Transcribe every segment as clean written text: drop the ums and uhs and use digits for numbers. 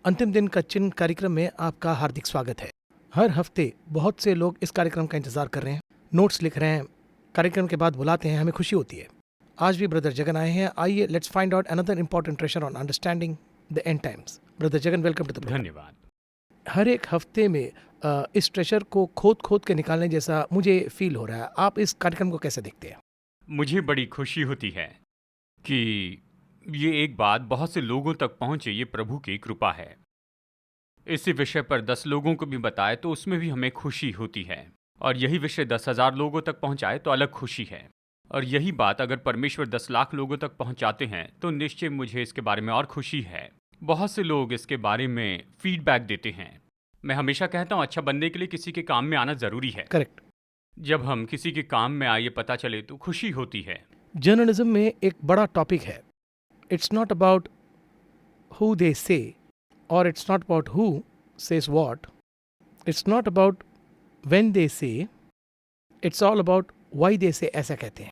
अंतिम दिन का चिन्ह कार्यक्रम में आपका हार्दिक स्वागत है। हर हफ्ते बहुत से लोग इस कार्यक्रम का इंतजार कर रहे हैं, नोट्स लिख रहे हैं, कार्यक्रम के बाद बुलाते हैं, हमें खुशी होती है। आज भी ब्रदर जगन आए हैं। आइए let's find out another important treasure on understanding the end times. Brother Jagan, welcome to the programme. धन्यवाद। हर एक हफ्ते में इस ट्रेजर को खोद के निकालने जैसा मुझे फील हो रहा है। आप इस कार्यक्रम को कैसे देखते हैं? मुझे बड़ी खुशी होती है कि ये एक बात बहुत से लोगों तक पहुंचे, ये प्रभु की कृपा है। इसी विषय पर 10 लोगों को भी बताए तो उसमें भी हमें खुशी होती है, और यही विषय 10,000 लोगों तक पहुंचाए तो अलग खुशी है। और यही बात अगर परमेश्वर 10 लाख लोगों तक पहुंचाते हैं तो निश्चय मुझे इसके बारे में और खुशी है। बहुत से लोग इसके बारे में फीडबैक देते हैं। मैं हमेशा कहता हूँ अच्छा बनने के लिए किसी के काम में आना ज़रूरी है। करेक्ट। जब हम किसी के काम में आए पता चले तो खुशी होती है। जर्नलिज्म में एक बड़ा टॉपिक है, it's not about who they say और it's not about who says what, it's not about when they say, it's all about why they say. ऐसा कहते हैं।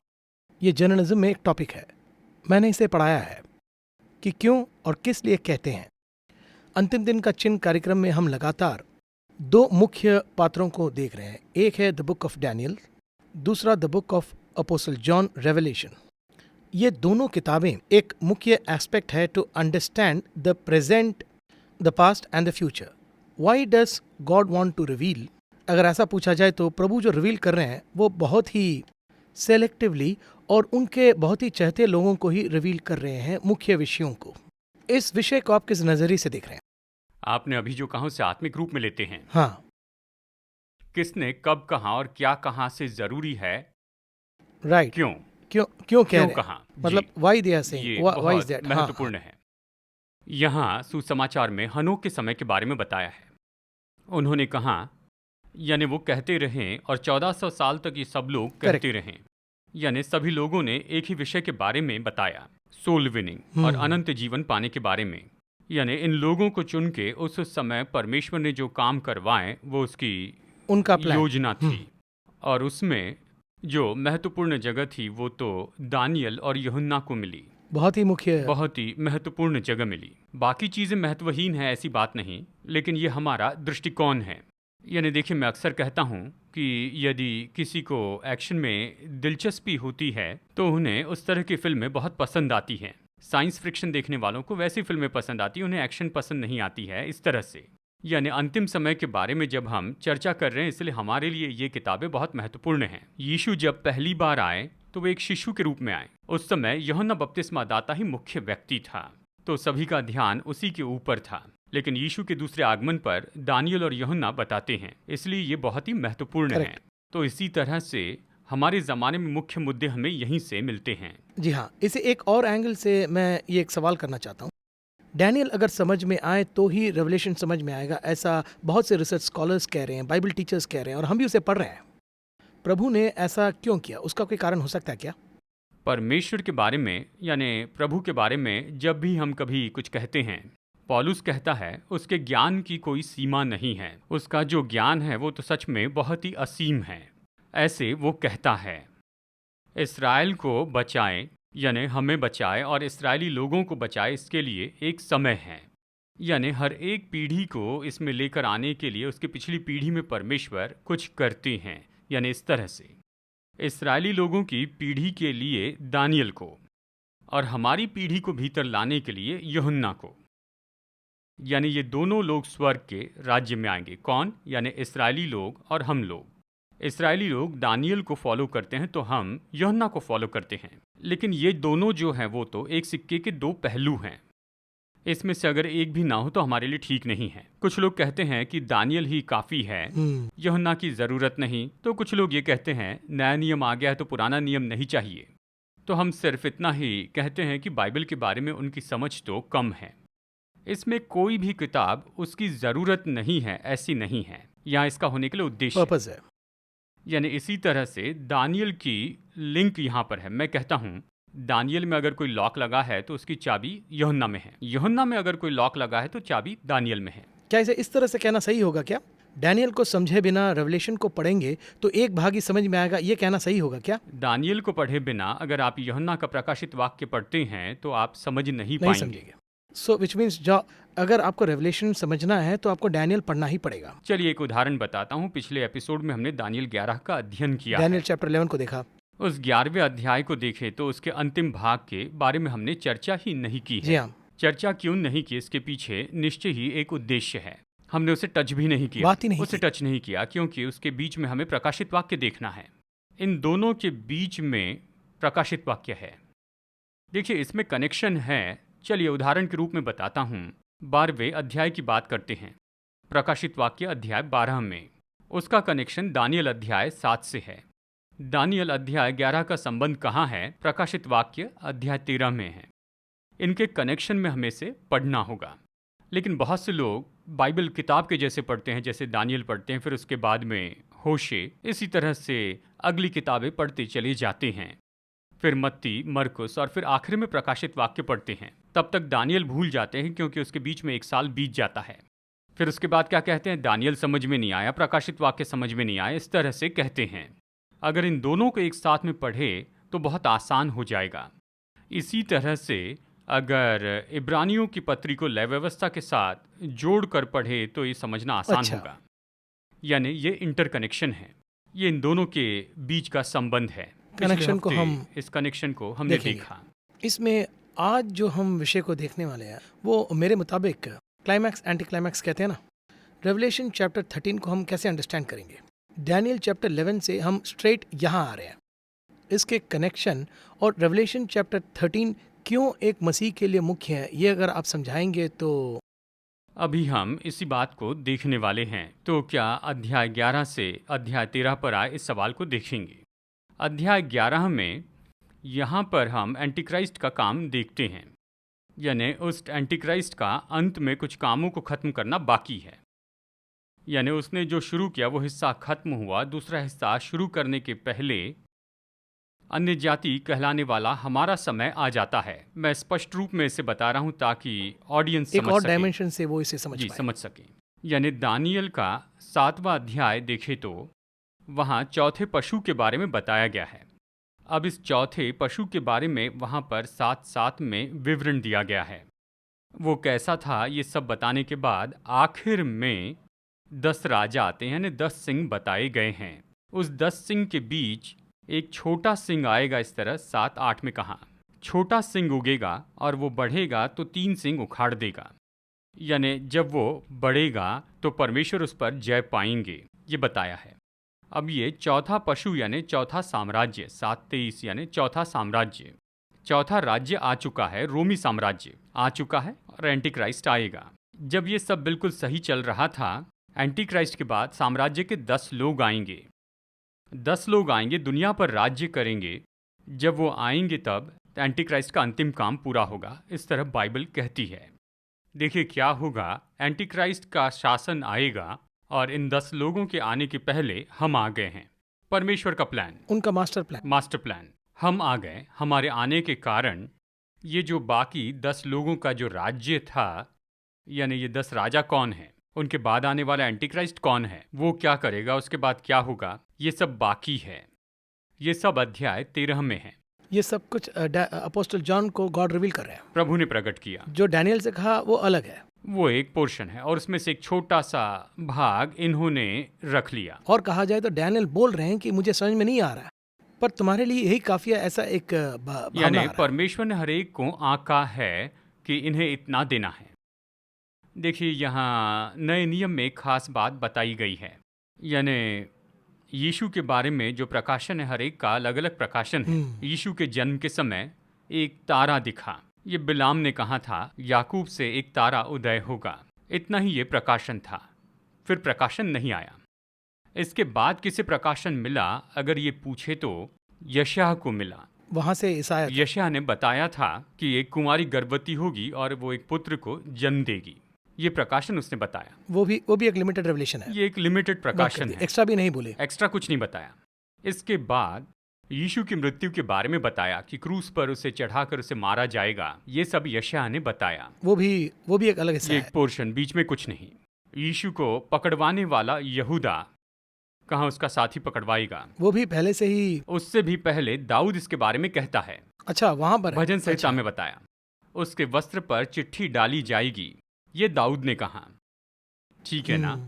ये जर्नलिज्म में एक टॉपिक है। मैंने इसे पढ़ाया है कि क्यों और किस लिए कहते हैं। अंतिम दिन का चिन्ह कार्यक्रम में हम लगातार 2 मुख्य पात्रों को देख रहे हैं। एक है द बुक ऑफ डैनियल, दूसरा the book of apostle John revelation. ये दोनों किताबें एक मुख्य एस्पेक्ट है to understand the present, the past and the future. Why does God want to reveal? अगर ऐसा पूछा जाए तो प्रभु जो रिवील कर रहे हैं वो बहुत ही सेलेक्टिवली और उनके बहुत ही चाहते लोगों को ही रिवील कर रहे हैं, मुख्य विषयों को। इस विषय को आप किस नजरिए से देख रहे हैं? आपने अभी जो कहा उसे आत्मिक रूप में लेते हैं। हाँ, किसने कब कहा और क्या कहा से जरूरी है। राइट। क्यों क्यों कह रहे हैं? कहा, मतलब व्हाई दे आर ये सेइंग, व्हाई इज बहुत दैट? महत्वपूर्ण है। यहाँ सुसमाचार में हनोक के समय के बारे में बताया है। उन्होंने कहा, यानी वो कहते रहें और 1400 साल तक ये सब लोग कहते रहें। यानी सभी लोगों ने एक ही विषय के बारे में बताया, सोल विनिंग और अनंत जीवन पाने के बारे में। यानी इन लोगों को चुन के उस समय परमेश्वर ने जो काम करवाए वो उसकी उनका प्लान, योजना थी। और उसमें जो महत्वपूर्ण जगह थी वो तो दानियल और यूहन्ना को मिली। बहुत ही मुख्य, बहुत ही महत्वपूर्ण जगह मिली। बाकी चीज़ें महत्वहीन है ऐसी बात नहीं, लेकिन ये हमारा दृष्टिकोण है। यानी देखिए, मैं अक्सर कहता हूँ कि यदि किसी को एक्शन में दिलचस्पी होती है तो उन्हें उस तरह की फिल्में बहुत पसंद आती हैं। साइंस फिक्शन देखने वालों को वैसी फिल्में पसंद आती हैं, उन्हें एक्शन पसंद नहीं आती है इस तरह से। यानी अंतिम समय के बारे में जब हम चर्चा कर रहे हैं, इसलिए हमारे लिए ये किताबें बहुत महत्वपूर्ण हैं। यीशु जब पहली बार आए तो वो एक शिशु के रूप में आए। उस समय यूहन्ना बपतिस्मा दाता ही मुख्य व्यक्ति था, तो सभी का ध्यान उसी के ऊपर था। लेकिन यीशु के दूसरे आगमन पर दानियल और यूहन्ना बताते हैं, इसलिए ये बहुत ही महत्वपूर्ण है। तो इसी तरह से हमारे ज़माने में मुख्य मुद्दे हमें यहीं से मिलते हैं। जी हाँ। इसे एक और एंगल से मैं ये एक सवाल करना चाहता हूँ। डैनियल अगर समझ में आए तो ही रेवलेशन समझ में आएगा, ऐसा बहुत से रिसर्च स्कॉलर्स कह रहे हैं, बाइबल टीचर्स कह रहे हैं, और हम भी उसे पढ़ रहे हैं। प्रभु ने ऐसा क्यों किया? उसका कोई कारण हो सकता है क्या? परमेश्वर के बारे में यानी प्रभु के बारे में जब भी हम कभी कुछ कहते हैं, पौलुस कहता है उसके ज्ञान की कोई सीमा नहीं है। उसका जो ज्ञान है वो तो सच में बहुत ही असीम है। ऐसे वो कहता है, इस्राएल को बचाए, यानी हमें बचाए और इस्राएली लोगों को बचाए, इसके लिए एक समय है। यानी हर एक पीढ़ी को इसमें लेकर आने के लिए उसकी पिछली पीढ़ी में परमेश्वर कुछ करते हैं। यानी इस तरह से इस्राएली लोगों की पीढ़ी के लिए दानियल को, और हमारी पीढ़ी को भीतर लाने के लिए यूहन्ना को। यानी ये दोनों लोग स्वर्ग के राज्य में आएंगे। कौन? यानी इस्राएली लोग और हम लोग। इस्राएली लोग दानियल को फॉलो करते हैं तो हम यूहन्ना को फॉलो करते हैं। लेकिन ये दोनों जो हैं वो तो एक सिक्के के 2 पहलू हैं। इसमें से अगर एक भी ना हो तो हमारे लिए ठीक नहीं है। कुछ लोग कहते हैं कि दानियल ही काफ़ी है, यूहन्ना की ज़रूरत नहीं। तो कुछ लोग ये कहते हैं नया नियम आ गया है तो पुराना नियम नहीं चाहिए। तो हम सिर्फ इतना ही कहते हैं कि बाइबल के बारे में उनकी समझ तो कम है। इसमें कोई भी किताब उसकी ज़रूरत नहीं है ऐसी नहीं है। यहाँ इसका होने के लिए उद्देश्य पर्पस है। यानी इसी तरह से दानियल की लिंक यहाँ पर है। मैं कहता हूँ दानियल में अगर कोई लॉक लगा है तो उसकी चाबी यूहन्ना में है, यूहन्ना में अगर कोई लॉक लगा है तो चाबी दानियल में है। क्या इसे इस तरह से कहना सही होगा क्या? डैनियल को समझे बिना रेवलेशन को पढ़ेंगे तो एक भाग ही समझ में आएगा, ये कहना सही होगा क्या? दानियल को पढ़े बिना अगर आप यूहन्ना का प्रकाशित वाक्य पढ़ते हैं तो आप समझ नहीं पाएंगे। समझेंगे। सो विच मीन्स जो अगर आपको रेवलेशन समझना है तो आपको डैनियल पढ़ना ही पड़ेगा। चलिए एक उदाहरण बताता हूँ। पिछले एपिसोड में हमने दानियल 11 का अध्ययन किया डैनियल है। चैप्टर 11 को देखा। उस 11वें अध्याय को देखें तो उसके अंतिम भाग के बारे में हमने चर्चा ही नहीं की जी है। हाँ, चर्चा क्यों नहीं की, इसके पीछे निश्चय ही एक उद्देश्य है। हमने उसे टच भी नहीं किया, बात ही नहीं उसे की। टच नहीं किया क्योंकि उसके बीच में हमें प्रकाशित वाक्य देखना है। इन दोनों के बीच में प्रकाशित वाक्य है। देखिए इसमें कनेक्शन है। चलिए उदाहरण के रूप में बताता हूँ। 12वें अध्याय की बात करते हैं। प्रकाशित वाक्य अध्याय 12 में उसका कनेक्शन दानियल अध्याय 7 से है। दानियल अध्याय 11 का संबंध कहाँ है? प्रकाशित वाक्य अध्याय 13 में है। इनके कनेक्शन में हमें से पढ़ना होगा। लेकिन बहुत से लोग बाइबल किताब के जैसे पढ़ते हैं, जैसे दानियल पढ़ते हैं, फिर उसके बाद में होशे, इसी तरह से अगली किताबें पढ़ते चले जाते हैं। फिर मत्ती, मरकुस और फिर आखिर में प्रकाशित वाक्य पढ़ते हैं। तब तक दानियल भूल जाते हैं क्योंकि उसके बीच में 1 साल बीत जाता है। फिर उसके बाद क्या कहते हैं? दानियल समझ में नहीं आया, प्रकाशित वाक्य समझ में नहीं आया, इस तरह से कहते हैं। अगर इन दोनों को एक साथ में पढ़े तो बहुत आसान हो जाएगा। इसी तरह से अगर इब्रानियों की पत्री को लय व्यवस्था के साथ जोड़ कर पढ़े तो ये समझना आसान अच्छा। होगा। यानी ये इंटरकनेक्शन है, ये इन दोनों के बीच का संबंध है। पिछले कनेक्शन को हफ्ते हम इस कनेक्शन को हमने देखेंगे। देखा। इसमें आज जो हम विषय को देखने वाले हैं वो मेरे मुताबिक क्लाइमैक्स एंटी क्लाइमैक्स कहते हैं ना। रेवलेशन चैप्टर 13 को हम कैसे अंडरस्टैंड करेंगे? डैनियल चैप्टर 11 से हम स्ट्रेट यहाँ आ रहे हैं। इसके कनेक्शन और रेवलेशन चैप्टर 13 क्यों एक मसीह के लिए मुख्य है, ये अगर आप समझाएंगे तो। अभी हम इसी बात को देखने वाले हैं। तो क्या अध्याय 11 से अध्याय 13 पर आए इस सवाल को देखेंगे। अध्याय 11 में यहाँ पर हम एंटीक्राइस्ट का काम देखते हैं। यानी उस एंटीक्राइस्ट का अंत में कुछ कामों को खत्म करना बाकी है। यानी उसने जो शुरू किया वो हिस्सा खत्म हुआ, दूसरा हिस्सा शुरू करने के पहले अन्य जाति कहलाने वाला हमारा समय आ जाता है। मैं स्पष्ट रूप में इसे बता रहा हूँ ताकि ऑडियंस एक समझ और सके। डायमेंशन से वो इसे समझ जी, पाए। समझ सके। यानी दानियल का 7वां अध्याय देखे तो वहाँ चौथे पशु के बारे में बताया गया है। अब इस चौथे पशु के बारे में वहाँ पर 7:7 में विवरण दिया गया है। वो कैसा था ये सब बताने के बाद आखिर में 10 राजा आते हैं, यानी 10 सिंह बताए गए हैं। उस 10 सिंह के बीच एक छोटा सिंह आएगा। इस तरह 7:8 में कहा, छोटा सिंह उगेगा और वो बढ़ेगा तो 3 सिंह उखाड़ देगा। यानी जब वो बढ़ेगा तो परमेश्वर उस पर जय पाएंगे, ये बताया है। अब ये चौथा पशु यानी चौथा साम्राज्य 7:23 यानी चौथा साम्राज्य, चौथा राज्य आ चुका है। रोमी साम्राज्य आ चुका है और एंटीक्राइस्ट आएगा। जब ये सब बिल्कुल सही चल रहा था, एंटीक्राइस्ट के बाद साम्राज्य के 10 लोग आएंगे। 10 लोग आएंगे, दुनिया पर राज्य करेंगे। जब वो आएंगे तब एंटीक्राइस्ट का अंतिम काम पूरा होगा, इस तरह बाइबल कहती है। देखिए क्या होगा, एंटीक्राइस्ट का शासन आएगा और इन 10 लोगों के आने के पहले हम आ गए हैं। परमेश्वर का प्लान, उनका मास्टर प्लान। हम आ गए। हमारे आने के कारण ये जो बाकी 10 लोगों का जो राज्य था, यानी ये 10 राजा कौन है, उनके बाद आने वाला एंटीक्राइस्ट कौन है, वो क्या करेगा, उसके बाद क्या होगा, ये सब बाकी है। ये सब अध्याय 13 में है। ये सब कुछ अपोस्टल जॉन को गॉड रिवील कर रहे हैं। प्रभु ने प्रकट किया। जो डैनियल से कहा वो अलग है, वो एक पोर्शन है और उसमें से एक छोटा सा भाग इन्होंने रख लिया। और कहा जाए तो डैनियल बोल रहे हैं कि मुझे समझ में नहीं आ रहा, पर तुम्हारे लिए यही काफी है, ऐसा एक भावना यानी आ रहा है। परमेश्वर ने हर एक को आंका है कि इन्हें इतना देना है। देखिए यहाँ नए नियम में एक खास बात बताई गई है। यानी यीशु के बारे में जो प्रकाशन है, हर एक का अलग अलग प्रकाशन है। यीशु के जन्म के समय एक तारा दिखा। ये बिलाम ने कहा था याकूब से एक तारा उदय होगा, इतना ही ये प्रकाशन था। फिर प्रकाशन नहीं आया। इसके बाद किसे प्रकाशन मिला, अगर ये पूछे तो यशायाह को मिला। वहां से ईसाया यशायाह ने बताया था कि एक कुंवारी गर्भवती होगी और वो एक पुत्र को जन्म देगी। ये प्रकाशन उसने बताया। वो भी एक लिमिटेड रेवलेशन है। ये एक लिमिटेड प्रकाशन है, एक्स्ट्रा भी नहीं बोले, एक्स्ट्रा कुछ नहीं बताया। इसके बाद यीशु की मृत्यु के बारे में बताया कि क्रूस पर उसे चढ़ाकर उसे मारा जाएगा। ये सब यशायाह ने बताया। वो भी एक अलग हिस्सा ये है। एक पोर्शन, बीच में कुछ नहीं। यीशु को पकड़वाने वाला यहूदा, कहाँ उसका साथी पकड़वाएगा, वो भी पहले से ही, उससे भी पहले दाऊद इसके बारे में कहता है। अच्छा वहां पर है। भजन संहिता अच्छा। में बताया। उसके वस्त्र पर चिट्ठी डाली जाएगी। ये दाऊद ने कहा, ठीक है ना,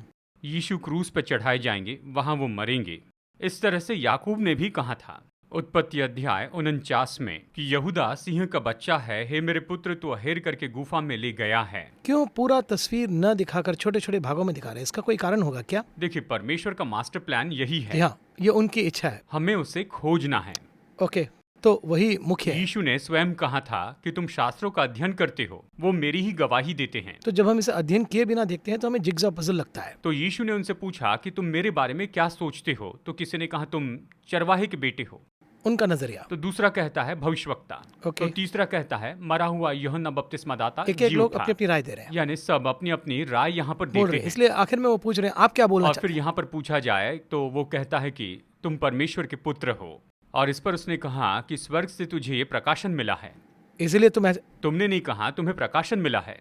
यीशु क्रूस पर चढ़ाए जाएंगे, वहां वो मरेंगे। इस तरह से याकूब ने भी कहा था उत्पत्ति अध्याय 49 में कि यहूदा सिंह का बच्चा है, हे मेरे पुत्र तू अहेर करके गुफा में ले गया है। क्यों पूरा तस्वीर न दिखाकर छोटे छोटे भागों में दिखा रहे हैं? इसका कोई कारण होगा क्या? देखिए, परमेश्वर का मास्टर प्लान यही है। हाँ, ये उनकी इच्छा है। हमें उसे खोजना है। ओके, तो वही मुख्य है। यीशु ने स्वयं कहा था कि तुम शास्त्रों का अध्ययन करते हो, वो मेरी ही गवाही देते हैं। तो जब हम इसे अध्ययन किए बिना देखते हैं तो हमें जिग्जा पजल लगता है। तो यीशु ने उनसे पूछा कि तुम मेरे बारे में क्या सोचते हो? तो किसी ने कहा तुम चरवाहे के बेटे हो। उनका नजरिया। तो दूसरा कहता है भविष्यवक्ता। ओके। तो तीसरा कहता है मरा हुआ यूहन्ना बपतिस्मादाता एक जी लोग उठा। अपनी अपनी राय दे रहे हैं, यानी सब अपनी अपनी राय यहाँ पर बोल देते रहे हैं। हैं। इसलिए आखिर में वो पूछ रहे हैं आप क्या बोलना और चाहते फिर यहाँ पर पूछा जाए तो वो कहता है कि तुम परमेश्वर के पुत्र हो। और इस पर उसने कहा कि स्वर्ग से तुझे ये प्रकाशन मिला है। हैं? इसलिए तुम तुमने नहीं कहा, तुम्हें प्रकाशन मिला है।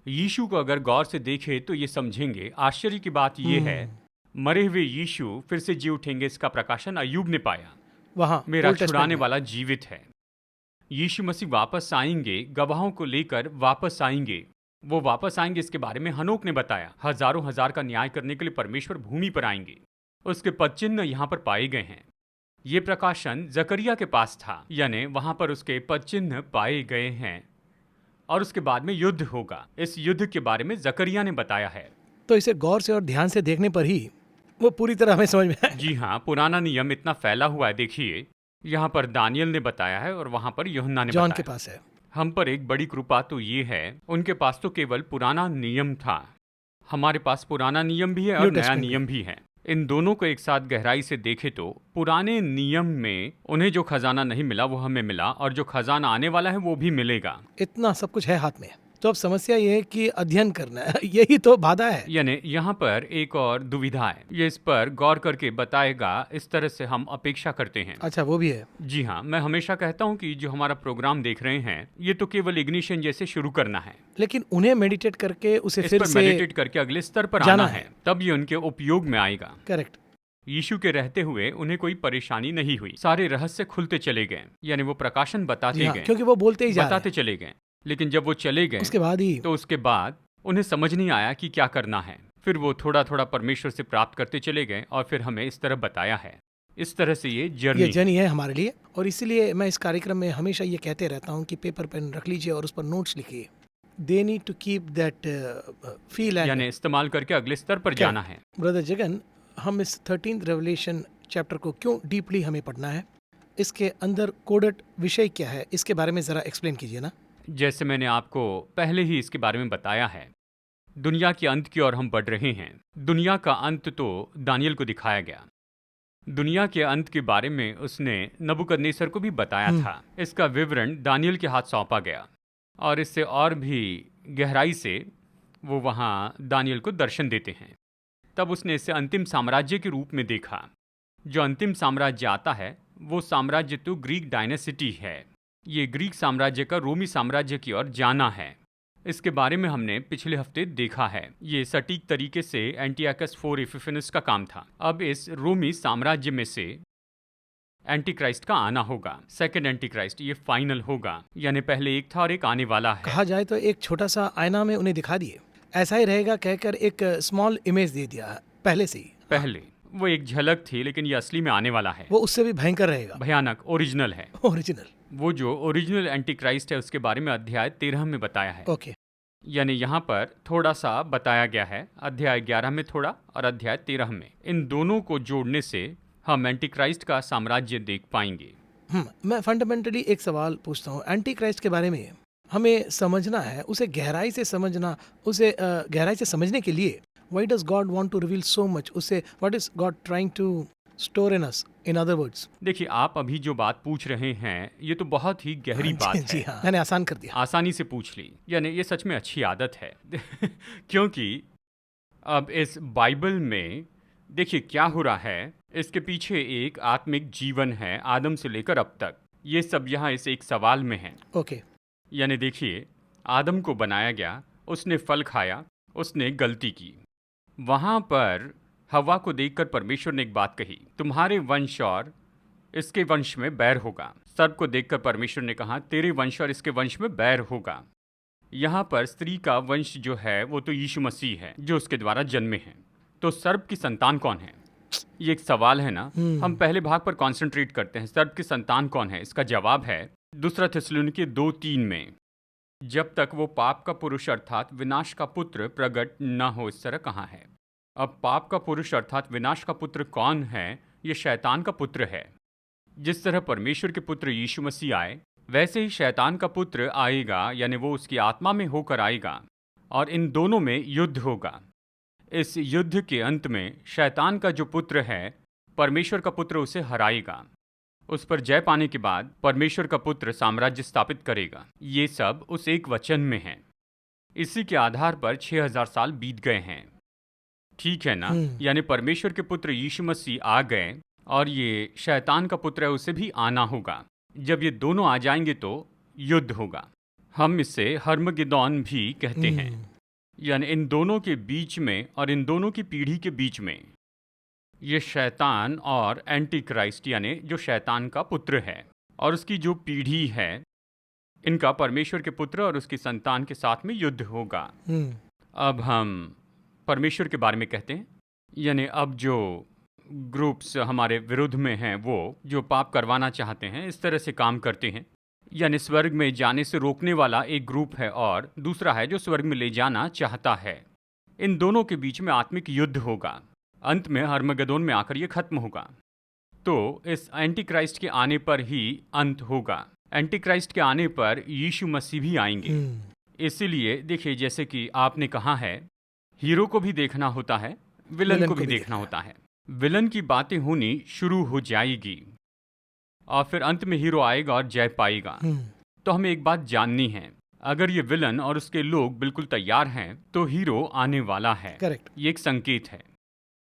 यीशु को अगर गौर से देखे तो ये समझेंगे। आश्चर्य की बात ये है, मरे हुए यीशु फिर से जी उठेंगे, इसका प्रकाशन अय्यूब ने पाया। वहाँ मेरा ओल्ड टेस्टमेंट छुड़ाने में। वाला जीवित है। यीशु मसीह वापस आएंगे, गवाहों को लेकर वापस आएंगे। वो वापस आएंगे, इसके बारे में हनोक ने बताया। हजारों हजार का न्याय करने के लिए परमेश्वर भूमि पर आएंगे। उसके पदचिन्ह यहाँ पर पाए गए हैं। ये प्रकाशन जकरिया के पास था, यानी वहां पर उसके पदचिन्ह पाए गए हैं। और उसके बाद में युद्ध होगा। इस युद्ध के बारे में जकरिया ने बताया है। तो इसे गौर से और ध्यान से देखने पर ही वो पूरी तरह हमें समझ में आए। जी हाँ, पुराना नियम इतना फैला हुआ है। देखिए, यहाँ पर दानियल ने बताया है और वहां पर यूहन्ना ने जॉन बताया। के पास है। हम पर एक बड़ी कृपा तो ये है, उनके पास तो केवल पुराना नियम था। हमारे पास पुराना नियम भी है और न्यू नया टेस्टमेंट भी। नियम भी है। इन दोनों को एक साथ गहराई से देखे तो पुराने नियम में उन्हें जो खजाना नहीं मिला वो हमें मिला, और जो खजाना आने वाला है वो भी मिलेगा। इतना सब कुछ है हाथ में। तो अब समस्या ये है कि अध्ययन करना है। यही तो बाधा है। यानी यहाँ पर एक और दुविधा है, ये इस पर गौर करके बताएगा। इस तरह से हम अपेक्षा करते हैं। अच्छा, वो भी है। जी हाँ, मैं हमेशा कहता हूँ कि जो हमारा प्रोग्राम देख रहे हैं ये तो केवल इग्निशन जैसे शुरू करना है। लेकिन उन्हें मेडिटेट करके उसे इस फिर पर से मेडिटेट करके अगले स्तर पर जाना आना है। है, तब ये उनके उपयोग में आएगा। करेक्ट। यीशु के रहते हुए उन्हें कोई परेशानी नहीं हुई। सारे रहस्य खुलते चले गए, यानी वो प्रकाशन बताते गए, क्योंकि वो बोलते ही जा रहे बताते हैं। चले गए। लेकिन जब वो चले गए उसके बाद ही तो उसके बाद उन्हें समझ नहीं आया कि क्या करना है। फिर वो थोड़ा थोड़ा परमेश्वर से प्राप्त करते चले गए और फिर हमें इस तरह बताया है। इस तरह से ये जर्नी है हमारे लिए। और इसीलिए मैं इस कार्यक्रम में हमेशा ये कहते रहता हूँ कि पेपर पेन रख लीजिए और उस पर नोट्स लिखिए। They need to keep that feel यानी इस्तेमाल करके अगले स्तर पर जाना है। ब्रदर जगन, हम इस 13th रेवलेशन चैप्टर को क्यों डीपली हमें पढ़ना है? इसके अंदर कोडेड विषय क्या है, इसके बारे में जरा एक्सप्लेन कीजिए ना। जैसे मैंने आपको पहले ही इसके बारे में बताया है, दुनिया के अंत की ओर हम बढ़ रहे हैं। दुनिया का अंत तो दानियल को दिखाया गया। दुनिया के अंत के बारे में उसने नबूकदनेस्सर को भी बताया था। इसका विवरण दानियल के हाथ सौंपा गया और इससे और भी गहराई से वो वहाँ दानियल को दर्शन देते हैं। तब उसने इसे अंतिम साम्राज्य के रूप में देखा। जो अंतिम साम्राज्य आता है वो साम्राज्य तो ग्रीक डायनेसिटी है। ये ग्रीक साम्राज्य का रोमी साम्राज्य की ओर जाना है। इसके बारे में हमने पिछले हफ्ते देखा है। ये सटीक तरीके से एंटियाकस 4 इपिफेनस का काम था। अब इस रोमी साम्राज्य में से एंटी क्राइस्ट का आना होगा। सेकंड एंटी क्राइस्ट, ये फाइनल होगा। यानी पहले एक था और एक आने वाला है। कहा जाए तो एक छोटा सा आईना में उन्हें दिखा दिए, ऐसा ही रहेगा कहकर एक स्मॉल इमेज दे दिया पहले से ही। पहले वो एक झलक थी, लेकिन ये असली में आने वाला है। वो उससे भी भयंकर रहेगा, भयानक, ओरिजिनल है। ओरिजिनल। वो जो ओरिजिनल एंटी क्राइस्ट है उसके बारे में अध्याय 13 में बताया है। ओके। यानी यहाँ पर थोड़ा सा बताया गया है, अध्याय 11 में थोड़ा और अध्याय 13 में। इन दोनों को जोड़ने से हम एंटी क्राइस्ट का साम्राज्य देख पाएंगे। मैं फंडामेंटली एक सवाल पूछता हूँ। एंटी क्राइस्ट के बारे में हमें समझना है, उसे गहराई से समझना, उसे गहराई से समझने के लिए why does God want to reveal so much? उसे what is God trying to store in us? In other words, देखिए, आप अभी जो बात पूछ रहे हैं ये तो बहुत ही गहरी बात है। जी हाँ, मैंने आसान कर दिया। आसानी से पूछ ली, यानी ये सच में अच्छी आदत है। क्योंकि अब इस बाइबल में देखिए क्या हो रहा है। इसके पीछे एक आत्मिक जीवन है, आदम से लेकर अब तक। ये सब यहाँ इस एक सवाल में है। ओके। यानी देखिए, आदम को बनाया गया, उसने फल खाया, उसने गलती की। वहाँ पर हवा को देखकर परमेश्वर ने एक बात कही, तुम्हारे वंश और इसके वंश में बैर होगा। सर्प को देखकर परमेश्वर ने कहा, तेरे वंश और इसके वंश में बैर होगा। यहाँ पर स्त्री का वंश जो है वो तो यीशु मसीह है जो उसके द्वारा जन्मे हैं। तो सर्प की संतान कौन है? ये एक सवाल है ना। हम पहले भाग पर कॉन्सेंट्रेट करते हैं, सर्प की संतान कौन है। इसका जवाब है 2 थिस्सलुनीके 2:3 में, जब तक वो पाप का पुरुष अर्थात विनाश का पुत्र प्रकट न हो। इस तरह कहाँ है? अब पाप का पुरुष अर्थात विनाश का पुत्र कौन है? ये शैतान का पुत्र है। जिस तरह परमेश्वर के पुत्र यीशु मसीह आए, वैसे ही शैतान का पुत्र आएगा, यानी वो उसकी आत्मा में होकर आएगा और इन दोनों में युद्ध होगा। इस युद्ध के अंत में शैतान का जो पुत्र है, परमेश्वर का पुत्र उसे हराएगा। उस पर जय पाने के बाद परमेश्वर का पुत्र साम्राज्य स्थापित करेगा। ये सब उस एक वचन में है। इसी के आधार पर 6000 साल बीत गए हैं। ठीक है ना? यानी परमेश्वर के पुत्र यीशु मसीह आ गए और ये शैतान का पुत्र है, उसे भी आना होगा। जब ये दोनों आ जाएंगे तो युद्ध होगा। हम इसे हर्मगिदोन भी कहते हैं। यानी इन दोनों के बीच में और इन दोनों की पीढ़ी के बीच में ये शैतान और एंटी क्राइस्ट, यानी जो शैतान का पुत्र है और उसकी जो पीढ़ी है, इनका परमेश्वर के पुत्र और उसकी संतान के साथ में युद्ध होगा। अब हम परमेश्वर के बारे में कहते हैं। यानी अब जो ग्रुप्स हमारे विरुद्ध में हैं, वो जो पाप करवाना चाहते हैं, इस तरह से काम करते हैं। यानी स्वर्ग में जाने से रोकने वाला एक ग्रुप है और दूसरा है जो स्वर्ग में ले जाना चाहता है। इन दोनों के बीच में आत्मिक युद्ध होगा। अंत में हर्मगदोन में आकर ये खत्म होगा। तो इस एंटी क्राइस्ट के आने पर ही अंत होगा। एंटी क्राइस्ट के आने पर यीशु मसीह भी आएंगे। इसीलिए देखिए, जैसे कि आपने कहा है, हीरो को भी देखना होता है, विलन को भी देखना होता है। विलन की बातें होनी शुरू हो जाएगी और फिर अंत में हीरो आएगा और जय पाएगा। तो हमें एक बात जाननी है, अगर ये विलन और उसके लोग बिल्कुल तैयार हैं तो हीरो आने वाला है। करेक्ट। ये एक संकेत है,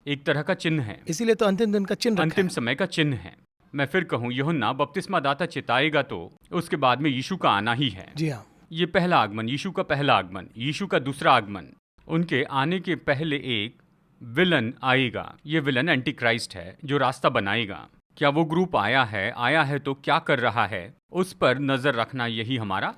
एक तरह का चिन्ह है। इसीलिए तो अंतिम दिन का चिन्ह, अंतिम समय का चिन्ह है। मैं फिर कहूँ, यूहन्ना बपतिस्मा दाता चिताएगा तो उसके बाद में यीशु का आना ही है। जी हाँ। ये पहला आगमन, यीशु का पहला आगमन, यीशु का दूसरा आगमन। उनके आने के पहले एक विलन आएगा। ये विलन एंटी क्राइस्ट है जो रास्ता बनाएगा। क्या वो ग्रुप आया है तो क्या कर रहा है, उस पर नजर रखना, यही हमारा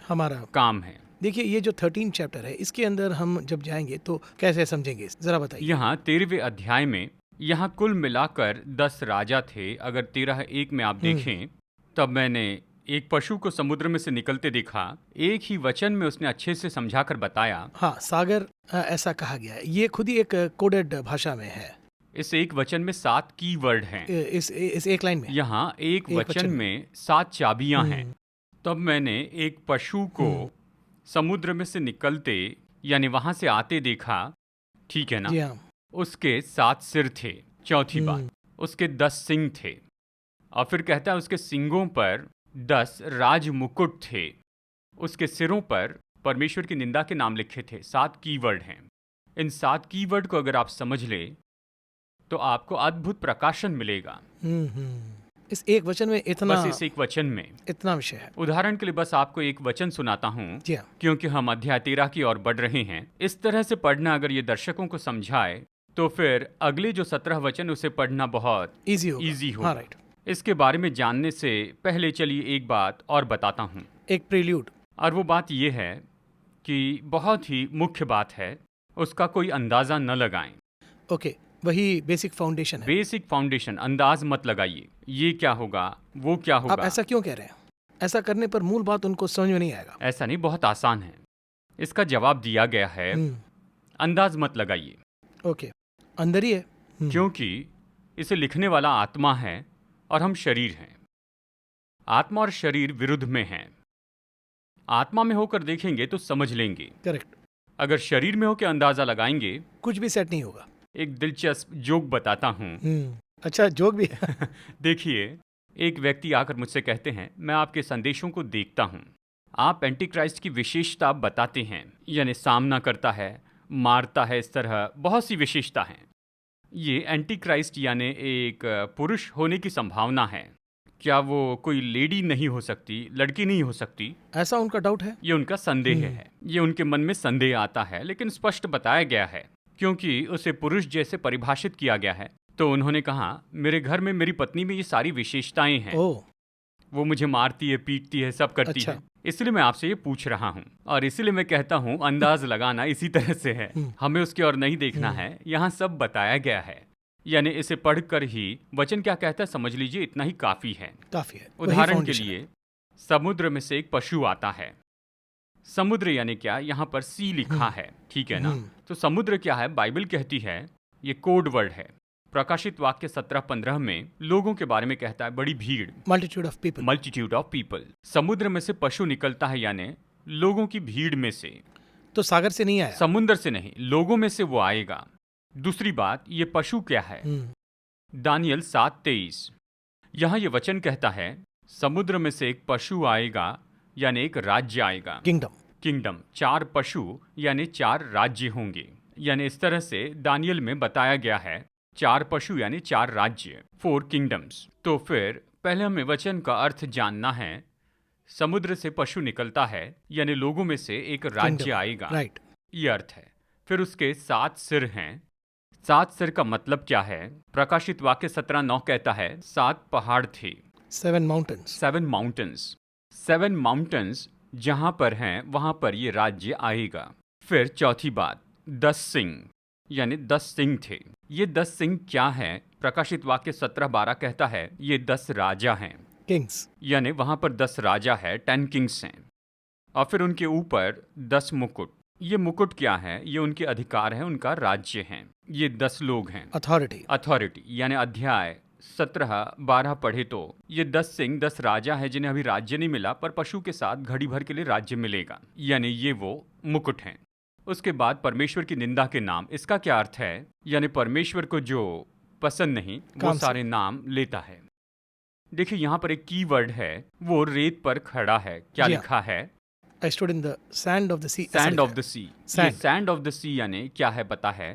काम है। देखिए, ये जो 13 चैप्टर है, इसके अंदर हम जब जाएंगे तो कैसे समझेंगे, जरा बताइए। यहाँ 13वें अध्याय में यहाँ कुल मिलाकर 10 राजा थे। अगर 13:1 में आप देखें, तब मैंने एक पशु को समुद्र में से निकलते देखा। एक ही वचन में उसने अच्छे से समझाकर बताया। हाँ, सागर ऐसा कहा गया है। ये खुद ही एक कोडेड भाषा में है। इस एक वचन में 7 की वर्ड हैं। इस एक लाइन में, यहाँ एक वचन में 7 चाबियां हैं। तब मैंने एक पशु को समुद्र में से निकलते, यानी वहां से आते देखा। ठीक है ना? जी हाँ। उसके 7 सिर थे। चौथी बात, उसके 10 सिंग थे। और फिर कहता है उसके सिंगों पर 10 राज मुकुट थे। उसके सिरों पर परमेश्वर की निंदा के नाम लिखे थे। 7 कीवर्ड हैं। इन 7 कीवर्ड को अगर आप समझ ले तो आपको अद्भुत प्रकाशन मिलेगा। इस एक वचन में इतना, बस इस एक वचन में इतना विषय है। उदाहरण के लिए बस आपको एक वचन सुनाता हूँ, क्योंकि हम अध्याय 13 की ओर बढ़ रहे हैं। इस तरह से पढ़ना अगर ये दर्शकों को समझाए तो फिर अगले जो 17 वचन उसे पढ़ना बहुत इजी होगा। हाँ, राइट। इसके बारे में जानने से पहले चलिए एक बात और बताता हूँ, एक प्रील्यूड। और वो बात ये है कि बहुत ही मुख्य बात है, उसका कोई अंदाजा न लगाएं। ओके, वही बेसिक फाउंडेशन है। बेसिक फाउंडेशन, अंदाज मत लगाइए ये क्या होगा, वो क्या होगा। आप ऐसा क्यों कह रहे हैं? ऐसा करने पर मूल बात उनको समझ में नहीं आएगा। ऐसा नहीं, बहुत आसान है। इसका जवाब दिया गया है, अंदाज मत लगाइए। ओके, अंदर ही है। क्योंकि इसे लिखने वाला आत्मा है और हम शरीर हैं। आत्मा और शरीर विरुद्ध में हैं। आत्मा में होकर देखेंगे तो समझ लेंगे। करेक्ट। अगर शरीर में होकर अंदाजा लगाएंगे, कुछ भी सेट नहीं होगा। एक दिलचस्प जोक बताता हूँ। अच्छा, जोक भी है। देखिए, एक व्यक्ति आकर मुझसे कहते हैं, मैं आपके संदेशों को देखता हूँ, आप एंटी क्राइस्ट की विशेषता बताते हैं, यानी सामना करता है, मारता है, इस तरह बहुत सी विशेषता हैं। ये एंटी क्राइस्ट यानी एक पुरुष होने की संभावना है। क्या वो कोई लेडी नहीं हो सकती, लड़की नहीं हो सकती? ऐसा उनका डाउट है। ये उनका संदेह है। ये उनके मन में संदेह आता है, लेकिन स्पष्ट बताया गया है, क्योंकि उसे पुरुष जैसे परिभाषित किया गया है। तो उन्होंने कहा, मेरे घर में मेरी पत्नी में ये सारी विशेषताएं हैं। ओह, वो मुझे मारती है, पीटती है, सब करती अच्छा। है। इसलिए मैं आपसे ये पूछ रहा हूँ, और इसलिए मैं कहता हूँ अंदाज लगाना इसी तरह से है। हमें उसकी ओर नहीं देखना है, यहाँ सब बताया गया है। यानी इसे पढ़कर ही वचन क्या कहता है समझ लीजिए, इतना ही काफी है। काफी है। वही उदाहरण के foundation है। लिए समुद्र में से एक पशु आता है। समुद्र यानी क्या, यहाँ पर सी लिखा है, ठीक है ना। तो समुद्र क्या है, बाइबल कहती है, ये कोड वर्ड है। प्रकाशित वाक्य 17:15 में लोगों के बारे में कहता है, बड़ी भीड़, multitude of people. Multitude of people. समुद्र में से पशु निकलता है, यानी लोगों की भीड़ में से, तो सागर से नहीं आया। समुद्र से नहीं, लोगों में से वो आएगा। दूसरी बात, ये पशु क्या है, दानियल 7:23। यहाँ ये वचन कहता है, समुद्र में से एक पशु आएगा, यानी एक राज्य आएगा। किंगडम। किंगडम, 4 पशु यानी 4 राज्य होंगे। यानी इस तरह से दानियल में बताया गया है, 4 पशु यानी 4 राज्य, 4 किंगडम्स। तो फिर पहले हमें वचन का अर्थ जानना है। समुद्र से पशु निकलता है, यानी लोगों में से एक राज्य Kingdom, आएगा, राइट। ये अर्थ है। फिर उसके 7 सिर हैं। 7 सिर का मतलब क्या है, प्रकाशित वाक्य 17:9 कहता है, 7 पहाड़ थे, 7 माउंटेन्स। 7 माउंटेन्स। 7 माउंटेन्स जहां पर हैं वहां पर ये राज्य आएगा। फिर चौथी बात, 10 सिंह, यानी 10 सिंह थे। ये 10 सिंह क्या है, प्रकाशित वाक्य 17:12 कहता है, ये 10 राजा हैं, किंग्स। यानी वहां पर 10 राजा है, 10 किंग्स हैं। और फिर उनके ऊपर 10 मुकुट। ये मुकुट क्या है, ये उनके अधिकार है, उनका राज्य है। ये 10 लोग हैं, अथॉरिटी। अथॉरिटी। यानी अध्याय 17-12 पढ़े तो ये 10 सिंह 10 राजा है, जिन्हें अभी राज्य नहीं मिला, पर पशु के साथ घड़ी भर के लिए राज्य मिलेगा, यानी ये वो मुकुट हैं। उसके बाद परमेश्वर की निंदा के नाम। इसका क्या अर्थ है, यानी परमेश्वर को जो पसंद नहीं वो सारे नाम लेता है। देखिए यहाँ पर एक की वर्ड है, वो रेत पर खड़ा है। क्या लिखा है, I stood in the sand of the sea. Sand of the sea. ये सैंड ऑफ द सी यानी क्या है पता है,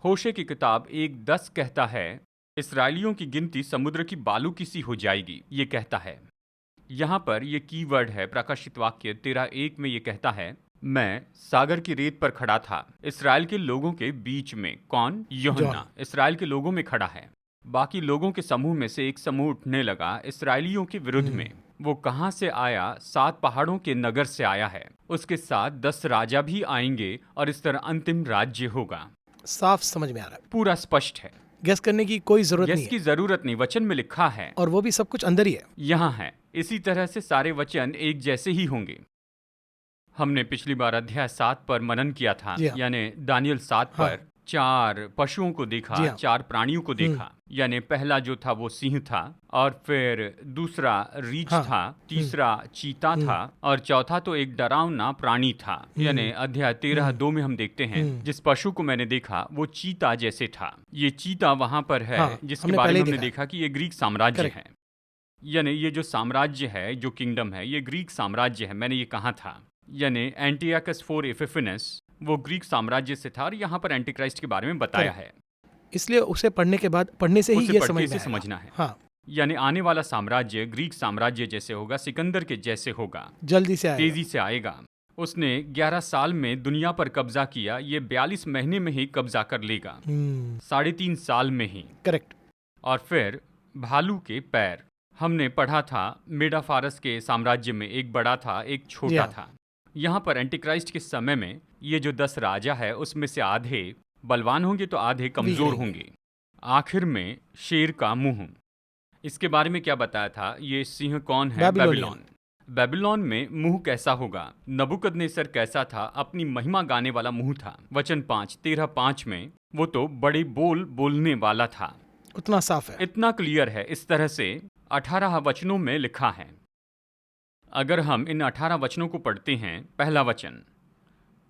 होशे की किताब 1:10 कहता है, इसराइलियों की गिनती समुद्र की बालू की सी हो जाएगी, ये कहता है। यहाँ पर ये की वर्ड है, प्रकाशित वाक्य 13:1 में ये कहता है, मैं सागर की रेत पर खड़ा था, इसराइल के लोगों के बीच में। कौन, यूहन्ना इसराइल के लोगों में खड़ा है। बाकी लोगों के समूह में से एक समूह उठने लगा इसराइलियों के विरुद्ध में। वो कहाँ से आया, 7 पहाड़ों के नगर से आया है। उसके साथ 10 राजा भी आएंगे और इस तरह अंतिम राज्य होगा। साफ समझ में आ रहा है, पूरा स्पष्ट है, गेस करने की कोई जरूरत नहीं गेस की जरूरत नहीं, वचन में लिखा है, और वो भी सब कुछ अंदर ही है। यहाँ है। इसी तरह से सारे वचन एक जैसे ही होंगे। हमने पिछली बार अध्याय 7 पर मनन किया था, यानी दानियल 7 पर 4 पशुओं को देखा, 4 प्राणियों को देखा। यानी पहला जो था वो सिंह था, और फिर दूसरा रीछ था, तीसरा चीता था, और चौथा तो एक डरावना प्राणी था। यानी अध्याय 13:2 में हम देखते हैं, जिस पशु को मैंने देखा वो चीता जैसे था। ये चीता वहां पर है, जिसके बारे में हमने देखा कि ये ग्रीक साम्राज्य है। यानी ये जो साम्राज्य है, जो किंगडम है, ये ग्रीक साम्राज्य है। मैंने ये कहा था, यानी एंटियाकस 4 एपिफेनेस वो ग्रीक साम्राज्य से था, और यहाँ पर एंटीक्राइस्ट के बारे में बताया है। इसलिए उसे पढ़ने के बाद, पढ़ने से ही ये समझना है। यानी आने वाला साम्राज्य ग्रीक साम्राज्य जैसे होगा, सिकंदर के जैसे होगा, जल्दी से आएगा, तेजी से आएगा। उसने 11 साल में दुनिया पर कब्जा किया, ये 42 महीने में ही कब्जा कर लेगा, 3.5 साल में ही। करेक्ट। और फिर भालू के पैर, हमने पढ़ा था, मेडाफारस के साम्राज्य में एक बड़ा था, एक छोटा था। यहाँ पर एंटीक्राइस्ट के समय में ये जो 10 राजा है, उसमें से आधे बलवान होंगे तो आधे कमजोर होंगे। आखिर में शेर का मुंह, इसके बारे में क्या बताया था, ये सिंह कौन है, बेबीलोन। बेबीलोन में मुंह कैसा होगा, नबूकदनेस्सर कैसा था, अपनी महिमा गाने वाला मुंह था। वचन 13:5 में वो तो बड़े बोल बोलने वाला था। उतना साफ है, इतना क्लियर है। इस तरह से 18 वचनों में लिखा है। अगर हम इन 18 वचनों को पढ़ते हैं, पहला वचन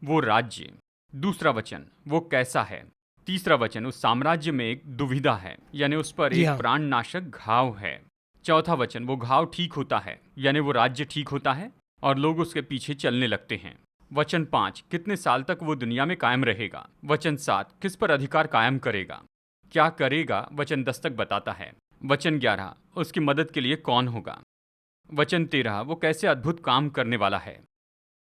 वो राज्य, दूसरा वचन वो कैसा है, तीसरा वचन उस साम्राज्य में एक दुविधा है, यानी उस पर एक प्राणनाशक घाव है। चौथा वचन वो घाव ठीक होता है, यानी वो राज्य ठीक होता है और लोग उसके पीछे चलने लगते हैं। वचन 5 कितने साल तक वो दुनिया में कायम रहेगा। वचन 7 किस पर अधिकार कायम करेगा, क्या करेगा, वचन 10 तक बताता है। वचन 11 उसकी मदद के लिए कौन होगा। वचन 13 वो कैसे अद्भुत काम करने वाला है।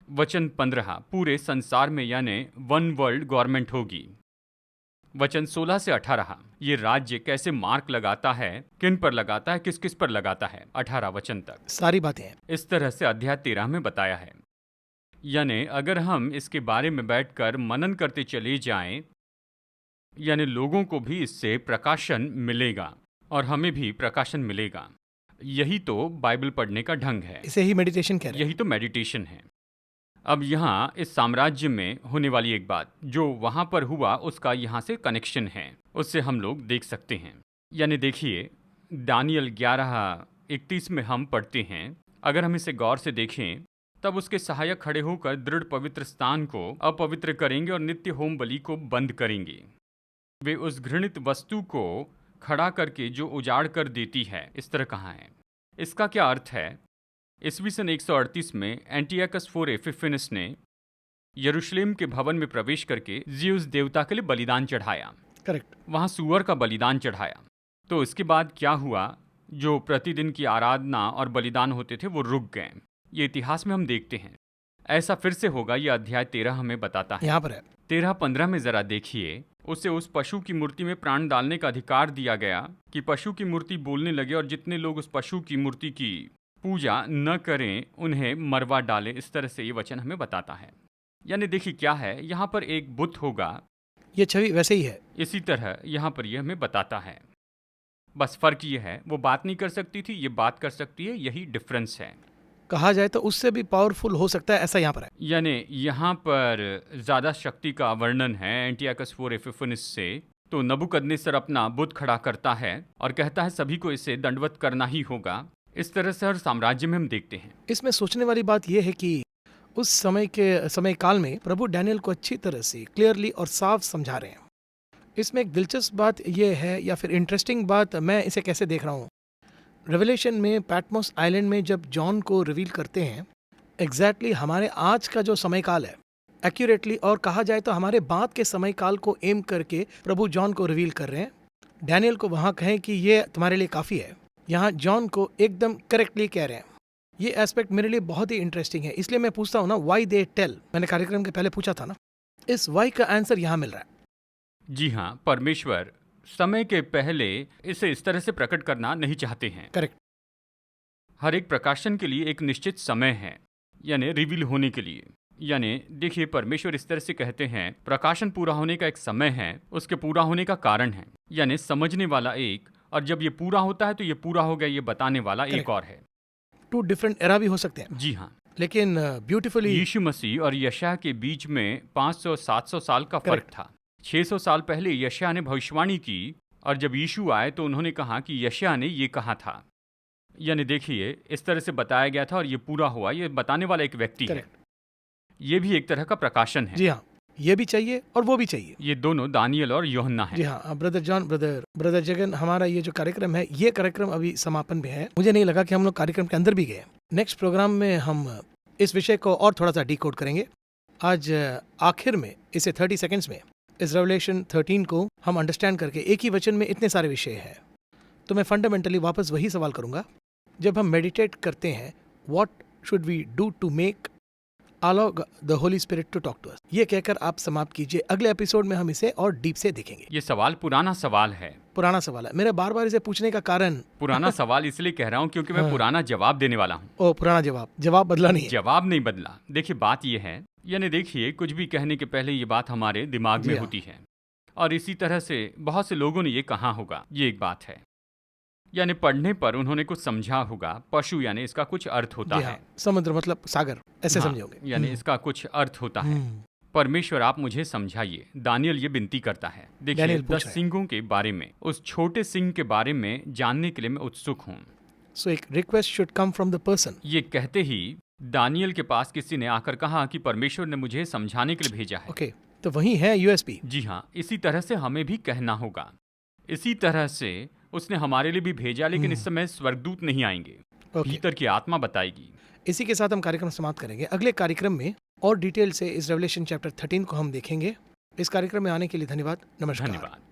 वचन 15 पूरे संसार में यानी वन वर्ल्ड गवर्नमेंट होगी। वचन 16 से 18, ये राज्य कैसे मार्क लगाता है, किन पर लगाता है, किस किस पर लगाता है, 18 वचन तक सारी बातें हैं। इस तरह से अध्याय 13 में बताया है। यानी अगर हम इसके बारे में बैठकर मनन करते चले जाएं, यानी लोगों को भी इससे प्रकाशन मिलेगा और हमें भी प्रकाशन मिलेगा। यही तो बाइबल पढ़ने का ढंग है, इसे ही मेडिटेशन कह रहे हैं। यही तो मेडिटेशन है। अब यहाँ इस साम्राज्य में होने वाली एक बात जो वहाँ पर हुआ उसका यहाँ से कनेक्शन है, उससे हम लोग देख सकते हैं। यानी देखिए, दानियल 11:31 में हम पढ़ते हैं, अगर हम इसे गौर से देखें तब उसके सहायक खड़े होकर दृढ़ पवित्र स्थान को अपवित्र करेंगे और नित्य होम बलि को बंद करेंगे। वे उस घृणित वस्तु को खड़ा करके जो उजाड़ कर देती है, इस तरह कहाँ है। इसका क्या अर्थ है? ईस्वी सन 138 में एंटियाकस IV एपिफेनस ने यरूशलेम के भवन में प्रवेश करके ज़्यूस देवता के लिए बलिदान चढ़ाया। करेक्ट। वहाँ सूअर का बलिदान चढ़ाया। तो इसके बाद क्या हुआ? जो प्रतिदिन की आराधना और बलिदान होते थे वो रुक गए। ये इतिहास में हम देखते हैं। ऐसा फिर से होगा, ये अध्याय 13 हमें बताता है। यहाँ पर है 13-15 में जरा देखिए, उसे उस पशु की मूर्ति में प्राण डालने का अधिकार दिया गया कि पशु की मूर्ति बोलने लगे और जितने लोग उस पशु की मूर्ति की पूजा न करें उन्हें मरवा डाले। इस तरह से ये वचन हमें बताता है। यानी देखिए क्या है, यहाँ पर एक बुत होगा, ये छवि वैसे ही है। इसी तरह यहाँ पर यह हमें बताता है। बस फर्क ये है, वो बात नहीं कर सकती थी, ये बात कर सकती है, यही डिफरेंस है। कहा जाए तो उससे भी पावरफुल हो सकता है, ऐसा यहाँ पर है। यानी यहाँ पर ज़्यादा शक्ति का वर्णन है एंटियाकस IV एपिफेनस से। तो नबूकदनेस्सर अपना बुत खड़ा करता है और कहता है सभी को इसे दंडवत करना ही होगा। इस तरह से हर साम्राज्य में हम देखते हैं। इसमें सोचने वाली बात यह है कि उस समय काल में प्रभु डैनियल को अच्छी तरह से क्लियरली और साफ समझा रहे हैं। इसमें एक दिलचस्प बात यह है, या फिर इंटरेस्टिंग बात, मैं इसे कैसे देख रहा हूँ। रेवलेशन में पैटमोस आइलैंड में जब जॉन को रिवील करते हैं, एग्जैक्टली हमारे आज का जो समय काल है, एक्यूरेटली और कहा जाए तो हमारे बाद के समय काल को एम करके प्रभु जॉन को रिवील कर रहे हैं। डैनियल को वहाँ कहें कि ये तुम्हारे लिए काफ़ी है, यहाँ जॉन को एकदम करेक्टली कह रहे हैं। ये एस्पेक्ट मेरे लिए बहुत ही इंटरेस्टिंग है। इसलिए मैं पूछता हूँ ना, वाई दे टेल, मैंने कार्यक्रम के पहले पूछा था ना, इस वाई का आंसर यहाँ मिल रहा है। जी हाँ, परमेश्वर समय के पहले इसे इस तरह से प्रकट करना नहीं चाहते हैं। करेक्ट। हर एक प्रकाशन के लिए एक निश्चित समय है, यानी रिवील होने के लिए। यानी देखिए, परमेश्वर इस तरह से कहते हैं प्रकाशन पूरा होने का एक समय है, उसके पूरा होने का कारण है। यानी समझने वाला एक, और जब ये पूरा होता है तो ये पूरा हो गया, ये बताने वाला एक और है। 2 डिफरेंट एरा भी हो सकते हैं। जी हाँ, लेकिन ब्यूटीफुली यीशु मसीह और यशायाह के बीच में 500-700 साल का फर्क था। 600 साल पहले यशायाह ने भविष्यवाणी की और जब यीशु आए तो उन्होंने कहा कि यशायाह ने ये कहा था। यानी देखिए, इस तरह से बताया गया था और ये पूरा हुआ। ये बताने वाला एक व्यक्ति है। ये भी एक तरह का प्रकाशन है। जी हाँ, ये भी चाहिए और वो भी चाहिए। ये दोनों दानियल और यूहन्ना है। जी हाँ, ब्रदर जॉन, ब्रदर जगन, हमारा ये जो कार्यक्रम है, ये कार्यक्रम अभी समापन में है। मुझे नहीं लगा कि हम लोग कार्यक्रम के अंदर भी गए। नेक्स्ट प्रोग्राम में हम इस विषय को और थोड़ा सा डिकोड करेंगे। आज आखिर में इसे 30 सेकेंड्स में इस रेवलेशन 13 को हम अंडरस्टैंड करके, एक ही वचन में इतने सारे विषय हैं, तो मैं फंडामेंटली वापस वही सवाल करूंगा। जब हम मेडिटेट करते हैं, what should we do to make allow the Holy Spirit to talk to us, ये कहकर आप समाप्त कीजिए। अगले एपिसोड में हम इसे और डीप से देखेंगे। ये सवाल पुराना सवाल है। पुराना सवाल है। मेरे बार बार इसे पूछने का कारण, पुराना सवाल इसलिए कह रहा हूँ क्योंकि मैं पुराना जवाब देने वाला हूँ। ओ, पुराना जवाब बदला नहीं है। जवाब नहीं बदला। देखिए बात ये है, यानी देखिए, कुछ भी कहने के पहले ये बात हमारे दिमाग में होती है और इसी तरह से बहुत से लोगों ने ये कहा होगा। ये एक बात है, यानी पढ़ने पर उन्होंने कुछ समझा होगा। पशु यानी इसका कुछ अर्थ होता है। समुद्र मतलब सागर, ऐसे समझोगे। यानी इसका कुछ अर्थ होता है। परमेश्वर आप मुझे समझाइए। दानियल ये विनती करता है। देखिए, 10 सिंगों के बारे में, उस छोटे सिंह के बारे में जानने के लिए मैं उत्सुक हूँ। सो एक request should come from the person. ये कहते ही दानियल के पास किसी ने आकर कहा कि परमेश्वर ने मुझे समझाने के लिए भेजा है। ओके, तो वही है यूएसपी। जी हाँ, इसी तरह से हमें भी कहना होगा। इसी तरह से उसने हमारे लिए भी भेजा, लेकिन इस समय स्वर्गदूत नहीं आएंगे। भीतर की आत्मा बताएगी। इसी के साथ हम कार्यक्रम समाप्त करेंगे। अगले कार्यक्रम में और डिटेल से इस रेवलेशन चैप्टर 13 को हम देखेंगे। इस कार्यक्रम में आने के लिए धन्यवाद। नमस्कार। धन्यवाद।